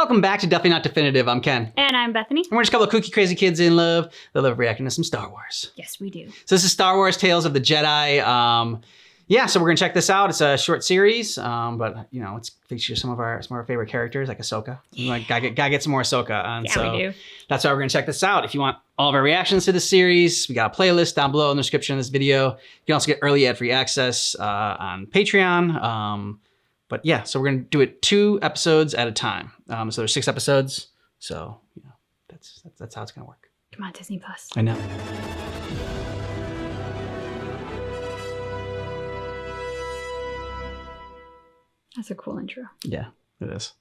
Welcome back to Definitely Not Definitive. I'm Ken. And I'm Bethany. And we're just a couple of kooky, crazy kids in love that love reacting to some Star Wars. Yes, we do. So this is Star Wars Tales of the Jedi. Yeah, so we're gonna check this out. It's a short series, but you know, it's features some of our favorite characters like Ahsoka. Yeah. Like, gotta get some more Ahsoka. And Yeah, so we do. that's why we're gonna check this out. If you want all of our reactions to this series, we got a playlist down below in the description of this video. You can also get early ad-free access on Patreon. But yeah, so we're gonna do it 2 episodes at a time. So there's 6 episodes. So you know, that's how it's gonna work. Come on, Disney Plus. I know. That's a cool intro. Yeah, it is.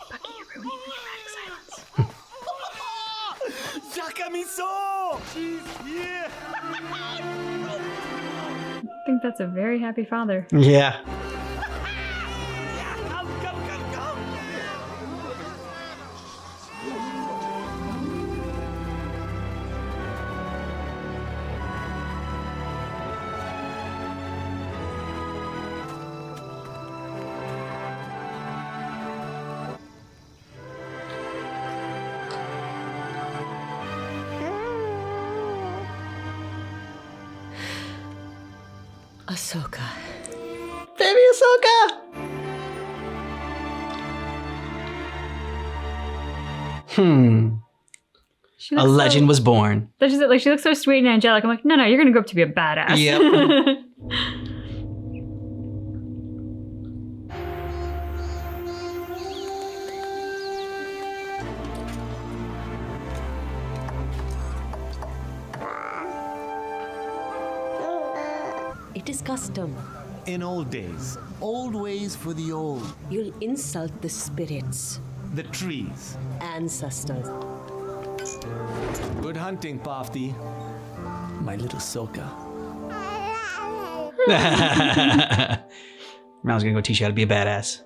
Bucky, you're ruining the dramatic silence. I think that's a very happy father. Yeah. Ahsoka. Baby Ahsoka! She A looks legend was born. She looks so sweet and angelic. I'm like, no, you're gonna grow up to be a badass. Yep. It is custom. In old days, old ways for the old, You'll insult the spirits, the trees. ancestors. Good hunting, Pafti. My little Soka. Mal's gonna go teach you how to be a badass.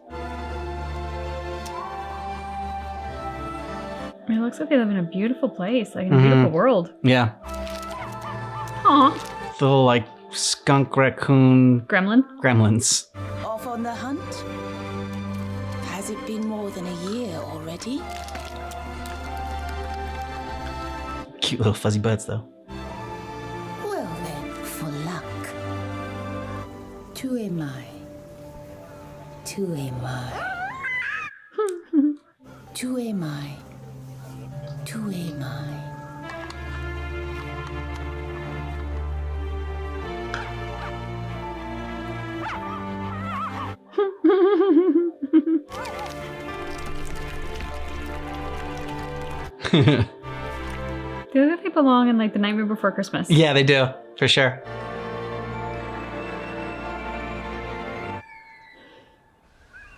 I mean, it looks like they live in a beautiful place, like in a beautiful world. Yeah. Aw. The little like skunk raccoon Gremlin. gremlins. Off on the hunt? Has it been more than a year already? Cute little fuzzy butts though. Well then, for luck. Tu am I. Tu am I. Tu am I. Tu am I. They look like they belong in like the Nightmare Before Christmas. Yeah, they do, for sure.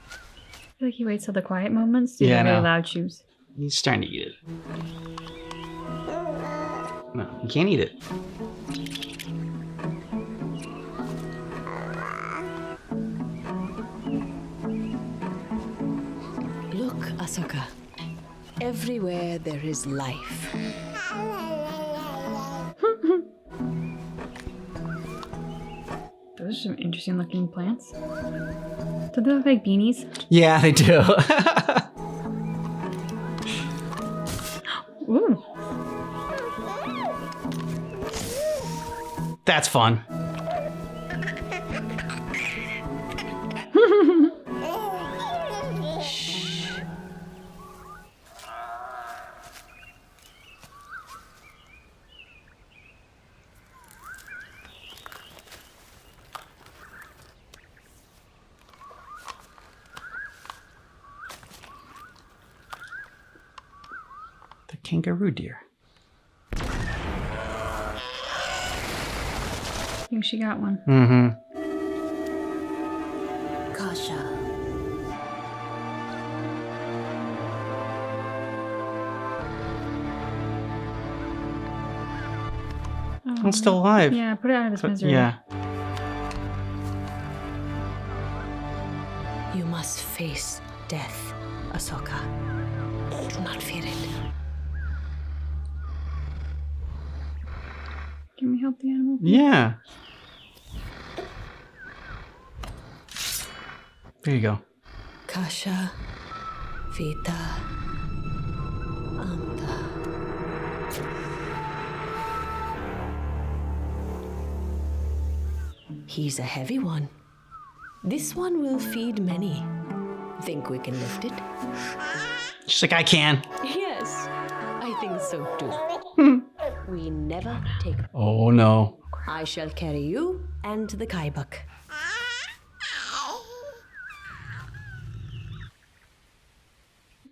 I feel like he waits till the quiet moments to do Yeah, I the really know. loud chews. He's starting to eat it. No, you can't eat it. Look, Ahsoka. Everywhere there is life. Those are some interesting looking plants. Do they look like beanies? Yeah, they do. Ooh. That's fun. The kangaroo deer. I think she got one. Mm-hmm. Kasha. It's still alive. Yeah, put it out of its But- misery. yeah. You must face death, Ahsoka. Do not fear it. Can we help the animal? Yeah. There you go. Kasha, Vita, Anta. He's a heavy one. This one will feed many. Think we can lift it? She's like, I can. Yes, I think so too. We never take. Oh no. I shall carry you and the Kaibak.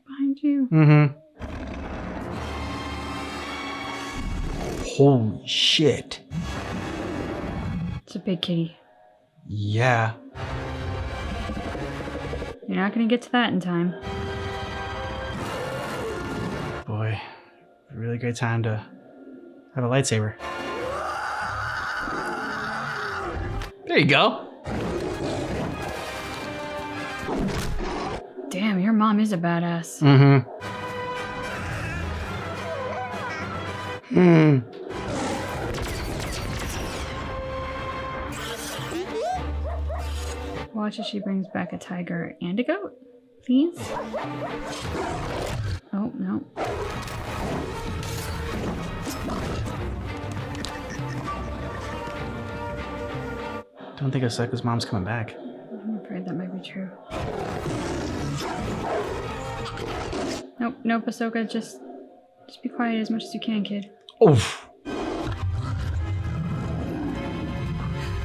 Behind you. Mm-hmm. Holy shit. It's a big kitty. Yeah. You're not gonna get to that in time. Boy. Really great time to have a lightsaber. There you go. Damn, your mom is a badass. Mm-hmm. Hmm. Watch as she brings back a tiger and a goat. Please? Oh, no. Don't think Ahsoka's mom's coming back. I'm afraid that might be true. Nope, nope, Ahsoka, just be quiet as much as you can, kid. Oof.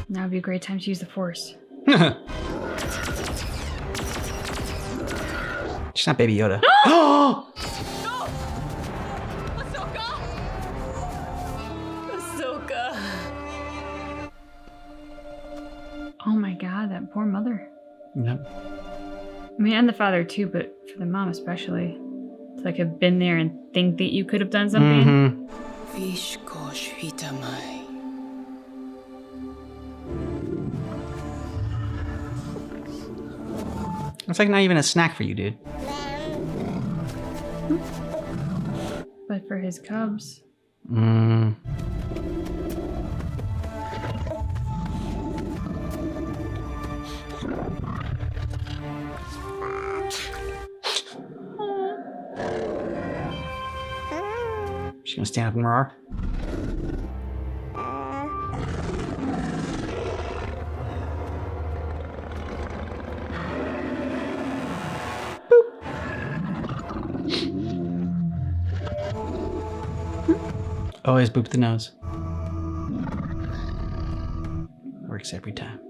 Now would be a great time to use the Force. She's not Baby Yoda. Oh! Ahsoka! Oh my god, that poor mother. Yep. I mean, and the father too, but for the mom especially. To like have been there and think that you could have done something. Mm-hmm. Vishkosh Vitamai. It's like not even a snack for you, dude. But for his cubs. Mm. She's gonna stand up and roar. Always boop the nose. Works every time.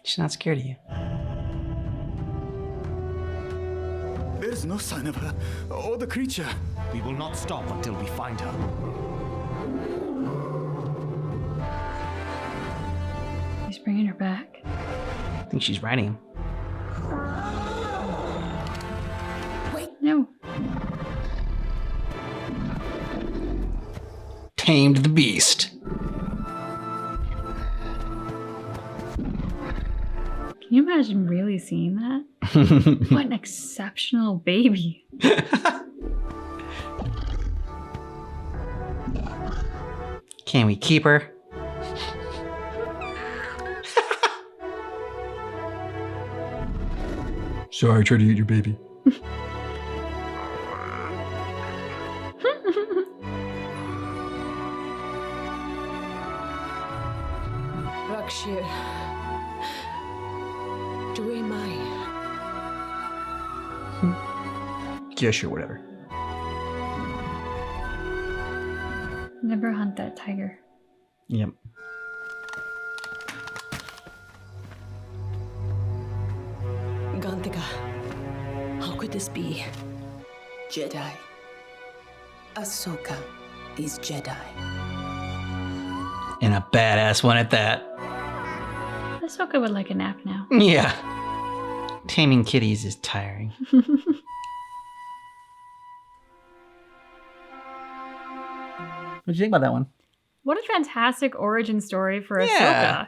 She's not scared of you. There's no sign of her or the creature. We will not stop until we find her. He's bringing her back. I think she's riding him. No. Tamed the beast. Can you imagine really seeing that? What an exceptional baby. Can we keep her? Sorry, I tried to eat your baby. Rakshir. Duemai. Yeah, sure, whatever. Never hunt that tiger. Yep. Gantika. How could this be? Jedi. Ahsoka is Jedi. And a badass one at that. Ahsoka would like a nap now. Yeah. Taming kitties is tiring. What'd you think about that one? What a fantastic origin story for Yeah.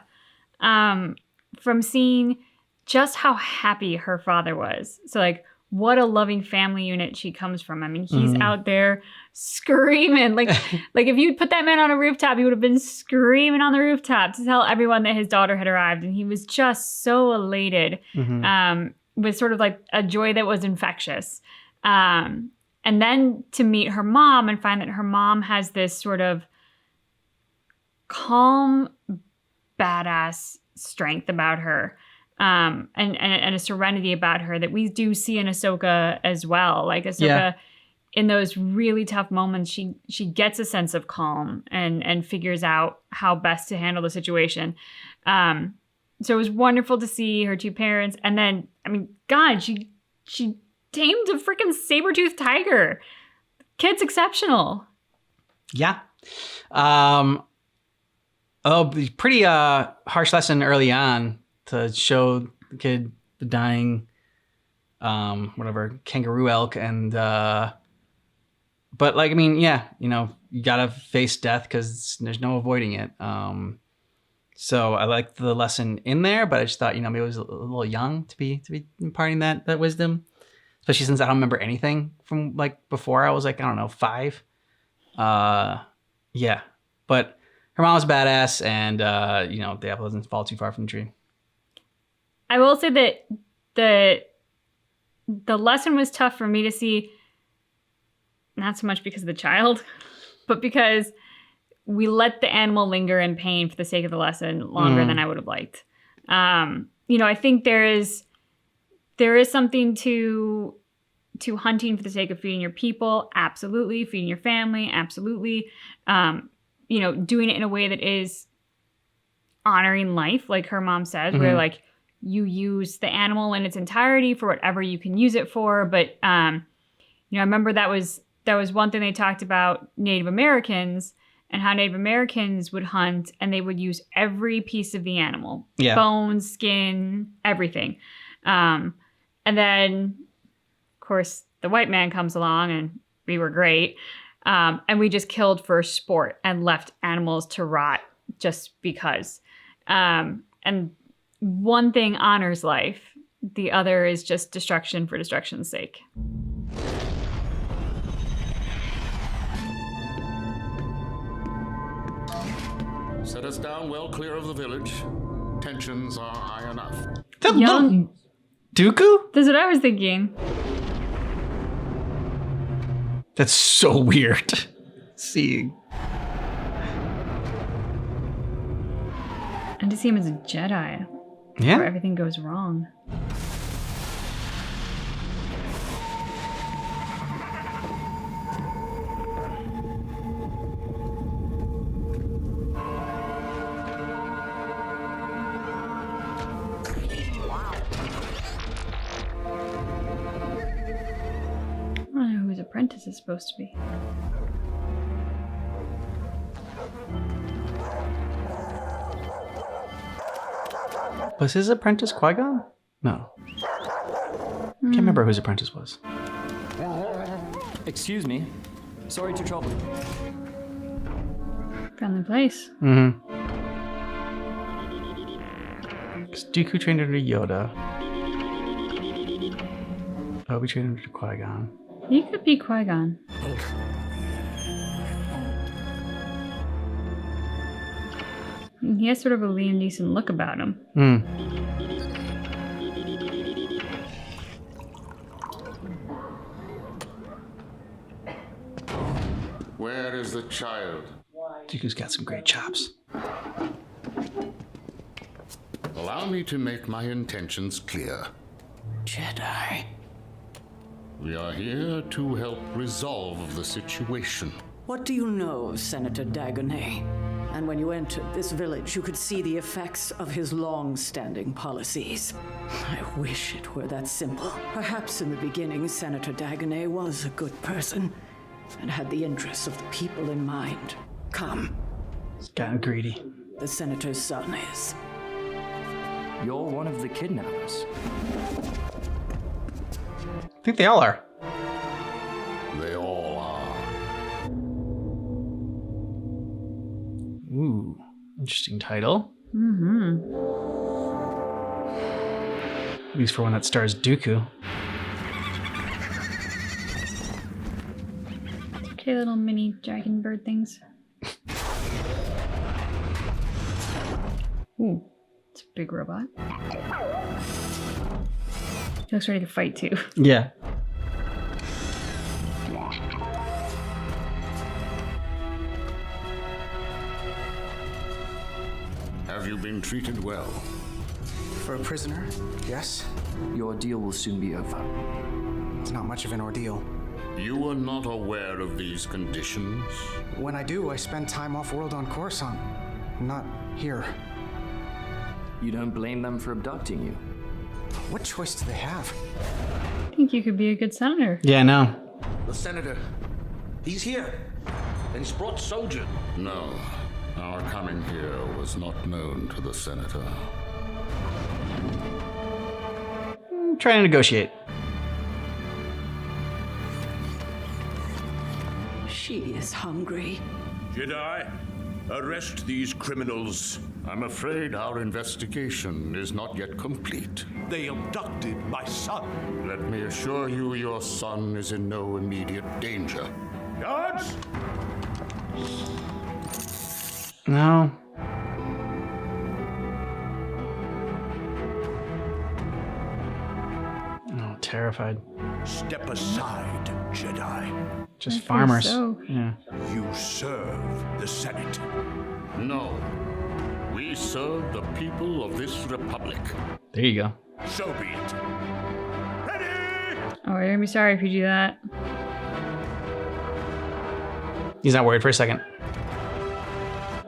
Ahsoka. From seeing just how happy her father was. So like what a loving family unit she comes from. I mean, he's out there screaming. Like if you'd put that man on a rooftop, he would have been screaming on the rooftop to tell everyone that his daughter had arrived. And he was just so elated with sort of like a joy that was infectious. And then to meet her mom and find that her mom has this sort of calm, badass strength about her. And a serenity about her that we do see in Ahsoka as well. Like Ahsoka, in those really tough moments, she gets a sense of calm and figures out how best to handle the situation. So it was wonderful to see her two parents. And then, I mean, God, she tamed a freaking saber-toothed tiger. Kid's exceptional. Yeah. Pretty harsh lesson early on to show the kid the dying, kangaroo elk. And, but like, I mean, yeah, you know, you gotta face death because there's no avoiding it. So I liked the lesson in there, but I just thought, you know, maybe it was a little young to be imparting that wisdom, especially since I don't remember anything from like before I was like, I don't know, 5. Yeah, but her mom was badass, and you know, the apple doesn't fall too far from the tree. I will say that the lesson was tough for me to see, not so much because of the child, but because we let the animal linger in pain for the sake of the lesson longer than I would have liked. You know, I think there is something to hunting for the sake of feeding your people, absolutely. Feeding your family, absolutely. You know, doing it in a way that is honoring life, like her mom says, where like you use the animal in its entirety for whatever you can use it for. But you know, I remember that was one thing they talked about Native Americans and how Native Americans would hunt and they would use every piece of the animal, bones, skin, everything. And then, of course, the white man comes along and we were great. And we just killed for sport and left animals to rot just because. And one thing honors life. The other is just destruction for destruction's sake. Set us down well clear of the village. Tensions are high enough. Young Dooku? That's what I was thinking. That's so weird. Seeing. And to see him as a Jedi. Yeah. Where everything goes wrong. I don't know who his apprentice is supposed to be. Was his apprentice Qui-Gon? No. Can't remember who his apprentice was. Excuse me. Sorry to trouble you. Friendly place. Mm-hmm. Dooku trained under Yoda. Obi trained under Qui-Gon. He could be Qui-Gon. He has sort of a Liam Neeson look about him. Where is the child? Dooku's got some great chops. Allow me to make my intentions clear. Jedi. We are here to help resolve the situation. What do you know of Senator Dagonet? And when you entered this village, you could see the effects of his long-standing policies. I wish it were that simple. Perhaps in the beginning, Senator Dagonet was a good person and had the interests of the people in mind. Come. He's gotten greedy. The senator's son is. You're one of the kidnappers. I think they all are. They all are. Ooh, interesting title. Mm-hmm. At least for one that stars Dooku. Okay, little mini dragon bird things. Ooh, it's a big robot. He looks ready to fight too. Yeah. Have you been treated well? For a prisoner, yes. Your ordeal will soon be over. It's not much of an ordeal. You were not aware of these conditions? When I do, I spend time off-world on Coruscant. Not here. You don't blame them for abducting you? What choice do they have? I think you could be a good senator. Yeah, no. The senator, he's here, and he's brought soldiers. No. Our coming here was not known to the senator. Trying to negotiate. She is hungry. Jedi, arrest these criminals. I'm afraid our investigation is not yet complete. They abducted my son. Let me assure you, your son is in no immediate danger. Guards! No. Oh, terrified. Step aside, Jedi. Just I guess farmers. so. Yeah. You serve the Senate. No. We serve the people of this republic. There you go. So be it. Ready! Oh, you're gonna be sorry if you do that. He's not worried for a second.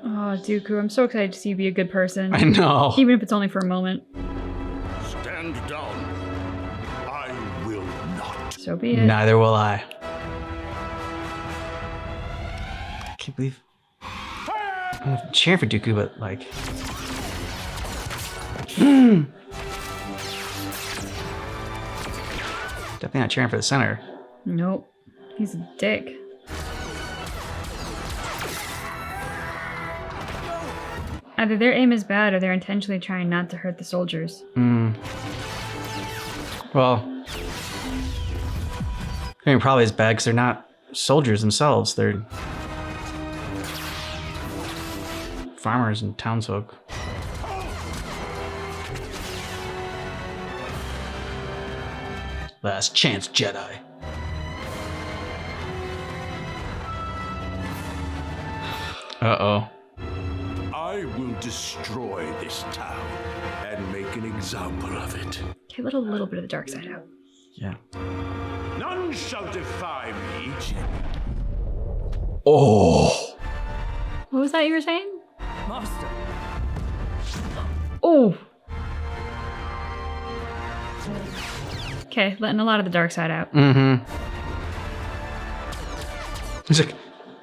Oh, Dooku, I'm so excited to see you be a good person. I know. Even if it's only for a moment. Stand down. I will not. So be it. Neither will I. I can't believe. I'm cheering for Dooku, but like. Definitely not cheering for the center. Nope. He's a dick. Either their aim is bad or they're intentionally trying not to hurt the soldiers. Well, I mean, probably is bad because they're not soldiers themselves. They're farmers and townsfolk. Last chance, Jedi. Uh-oh. I will destroy this town and make an example of it. Okay, let a little bit of the dark side out. Yeah. None shall defy me. Oh. What was that you were saying? Master! Oh. Okay, letting a lot of the dark side out. Mm-hmm. He's like,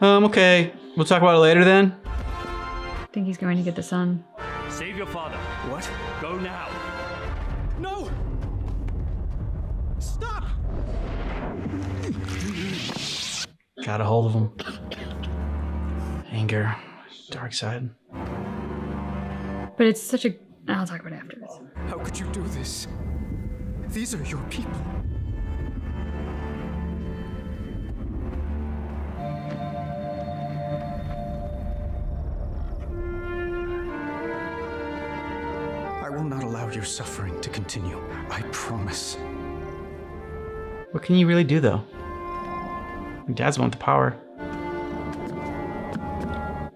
okay. We'll talk about it later then. I think he's going to get the sun. Save your father. What? Go now. No! Stop! Got a hold of him. Anger. Dark side. But it's such a... I'll talk about it afterwards. How could you do this? These are your people. I will not allow your suffering to continue. I promise. What can you really do, though? Your dad's the one with the power.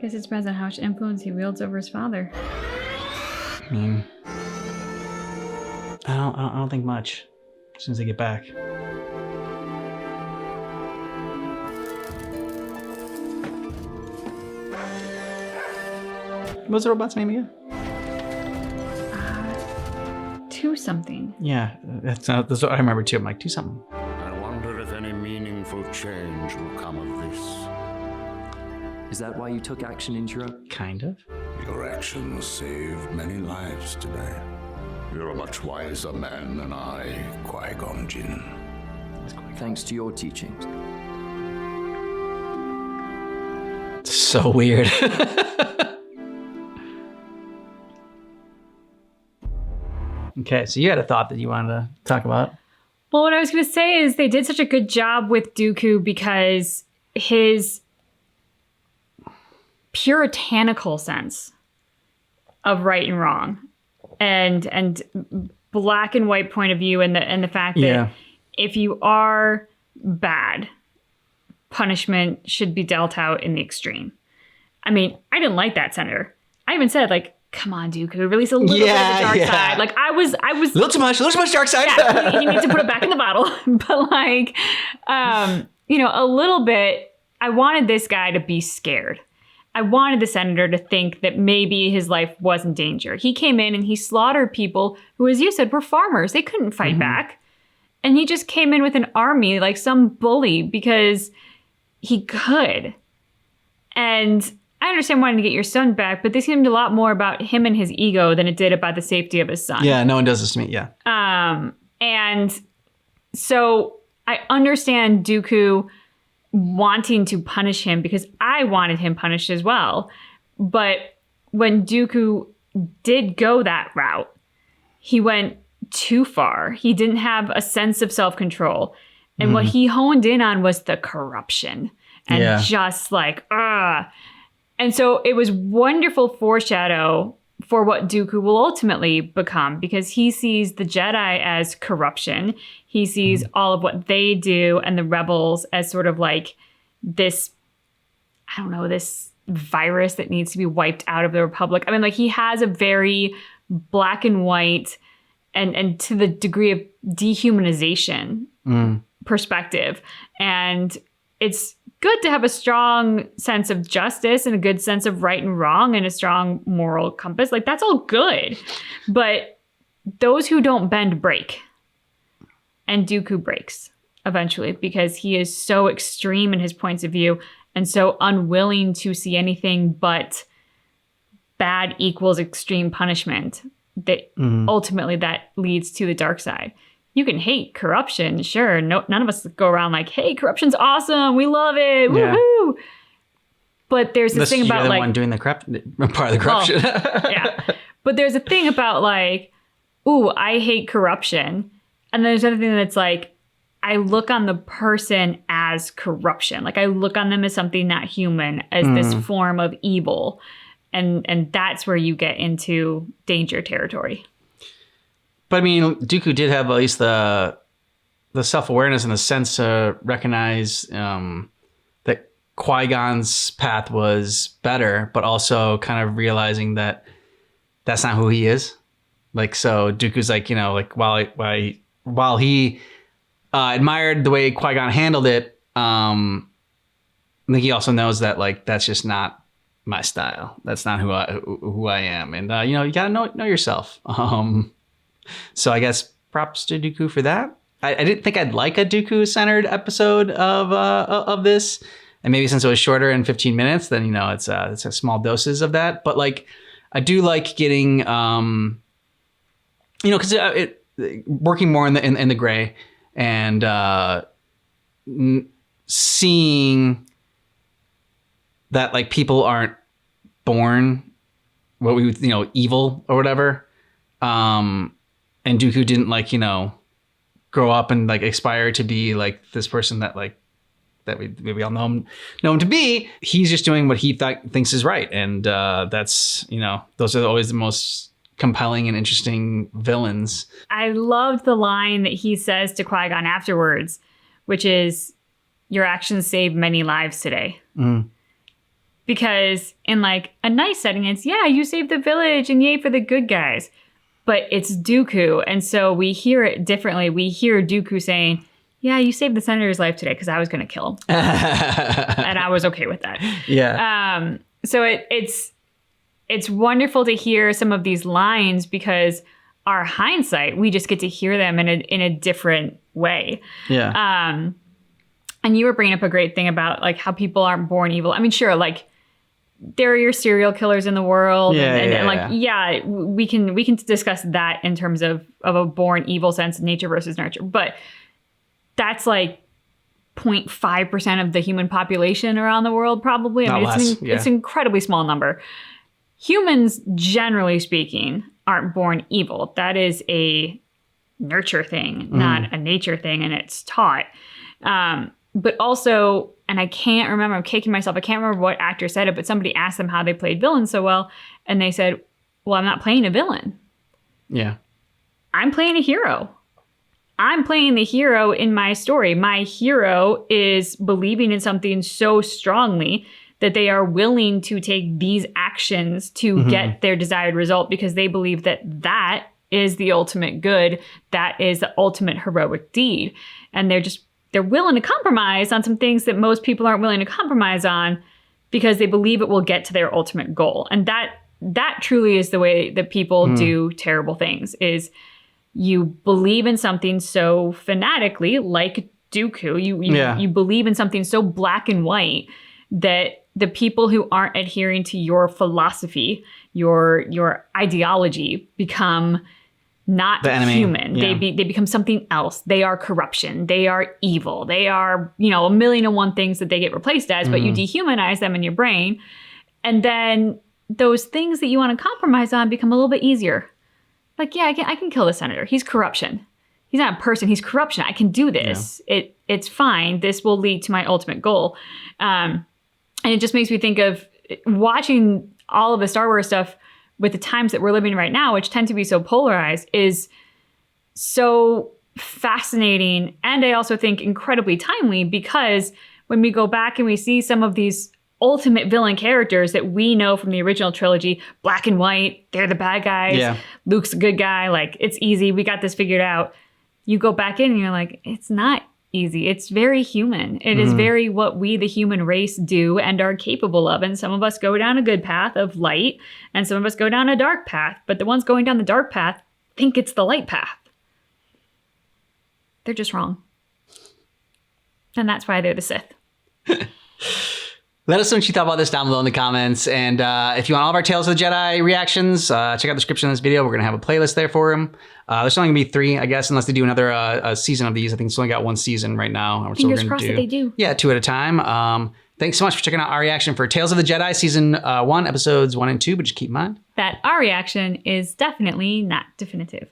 Guess it depends on how much influence he wields over his father. I mean, I don't think much. As soon as they get back. What's the robot's name again? To something. Yeah, that's what I remember too. I'm like, do something. I wonder if any meaningful change will come of this. Is that why you took action in Europe? Kind of. Your actions saved many lives today. You're a much wiser man than I, Qui-Gon Jinn. Thanks to your teachings. So weird. Okay, so you had a thought that you wanted to talk about. Well, what I was going to say is they did such a good job with Dooku because his puritanical sense of right and wrong and black and white point of view, and the fact that if you are bad, punishment should be dealt out in the extreme. I mean, I didn't like that senator. I even said, like, come on, Dooku, release a little bit of the dark side. Like, I was a little too much dark side. Yeah, he needs to put it back in the bottle. But like, a little bit, I wanted this guy to be scared. I wanted the senator to think that maybe his life was in danger. He came in and he slaughtered people who, as you said, were farmers. They couldn't fight back. And he just came in with an army like some bully because he could. And I understand wanting to get your son back, but this seemed a lot more about him and his ego than it did about the safety of his son. Yeah, no one does this to me, yeah. And so I understand Dooku wanting to punish him because I wanted him punished as well. But when Dooku did go that route, he went too far. He didn't have a sense of self-control. And what he honed in on was the corruption. And just like, And so it was wonderful foreshadow for what Dooku will ultimately become, because he sees the Jedi as corruption. He sees all of what they do and the rebels as sort of like this, I don't know, this virus that needs to be wiped out of the Republic. I mean, like, he has a very black and white and to the degree of dehumanization perspective. And it's good to have a strong sense of justice and a good sense of right and wrong and a strong moral compass. Like, that's all good. But those who don't bend break. And Dooku breaks eventually because he is so extreme in his points of view and so unwilling to see anything but bad equals extreme punishment that ultimately that leads to the dark side. You can hate corruption, sure. No, none of us go around like, hey, corruption's awesome. We love it. Yeah. Woohoo. But there's this thing about the like one doing the part of the corruption. Yeah. But there's a thing about like, ooh, I hate corruption. And then there's another thing that's like, I look on the person as corruption. Like, I look on them as something not human, as this form of evil. And that's where you get into danger territory. But I mean, Dooku did have at least the self-awareness and the sense to recognize that Qui-Gon's path was better, but also kind of realizing that that's not who he is. Like, so Dooku's like, like while he admired the way Qui-Gon handled it, I think he also knows that like that's just not my style. That's not who I am. And you gotta know yourself. So I guess props to Dooku for that. I didn't think I'd like a Dooku-centered episode of this, and maybe since it was shorter in 15 minutes, then it's a small doses of that. But like, I do like getting because it working more in the gray and seeing that like people aren't born what we would evil or whatever. And Dooku didn't like, grow up and like aspire to be like this person that we all know him to be. He's just doing what he thinks is right. And that's, those are always the most compelling and interesting villains. I loved the line that he says to Qui-Gon afterwards, which is, your actions saved many lives today. Because in like a nice setting, it's, yeah, you saved the village and yay for the good guys. But it's Dooku, and so we hear it differently. We hear Dooku saying, yeah, you saved the senator's life today because I was going to kill him. And I was okay with that. Yeah. So it's wonderful to hear some of these lines because our hindsight, we just get to hear them in a different way. Yeah. And you were bringing up a great thing about like how people aren't born evil. I mean, sure, like, there are your serial killers in the world. We can discuss that in terms of a born evil sense, nature versus nurture. But that's like 0.5% of the human population around the world, probably. I mean, it's an incredibly small number. Humans, generally speaking, aren't born evil. That is a nurture thing, not a nature thing, and it's taught. But also, and I can't remember, I'm kicking myself, I can't remember what actor said it, but somebody asked them how they played villains so well, and they said, well, I'm not playing a villain. Yeah. I'm playing a hero. I'm playing the hero in my story. My hero is believing in something so strongly that they are willing to take these actions to get their desired result because they believe that that is the ultimate good. That is the ultimate heroic deed. And they're willing to compromise on some things that most people aren't willing to compromise on because they believe it will get to their ultimate goal. And that truly is the way that people do terrible things, is you believe in something so fanatically, like Dooku. You believe in something so black and white that the people who aren't adhering to your philosophy, your ideology, become not the enemy. Human. Yeah. They become something else. They are corruption. They are evil. They are, a million and one things that they get replaced as, but you dehumanize them in your brain. And then those things that you want to compromise on become a little bit easier. Like, yeah, I can kill the senator. He's corruption. He's not a person. He's corruption. I can do this. Yeah. It's fine. This will lead to my ultimate goal. And it just makes me think of watching all of the Star Wars stuff with the times that we're living right now, which tend to be so polarized, is so fascinating. And I also think incredibly timely, because when we go back and we see some of these ultimate villain characters that we know from the original trilogy, black and white, they're the bad guys. Yeah. Luke's a good guy. Like, it's easy. We got this figured out. You go back in and you're like, it's not easy. It's very human. It is very what we, the human race, do and are capable of. And some of us go down a good path of light, and some of us go down a dark path. But the ones going down the dark path think it's the light path. They're just wrong. And that's why they're the Sith. Let us know what you thought about this down below in the comments. And if you want all of our Tales of the Jedi reactions, check out the description of this video. We're going to have a playlist there for them. There's only going to be 3, I guess, unless they do another season of these. I think it's only got 1 season right now. Fingers crossed that they do. Yeah, 2 at a time. Thanks so much for checking out our reaction for Tales of the Jedi Season 1, Episodes 1 and 2. But just keep in mind that our reaction is definitely not definitive.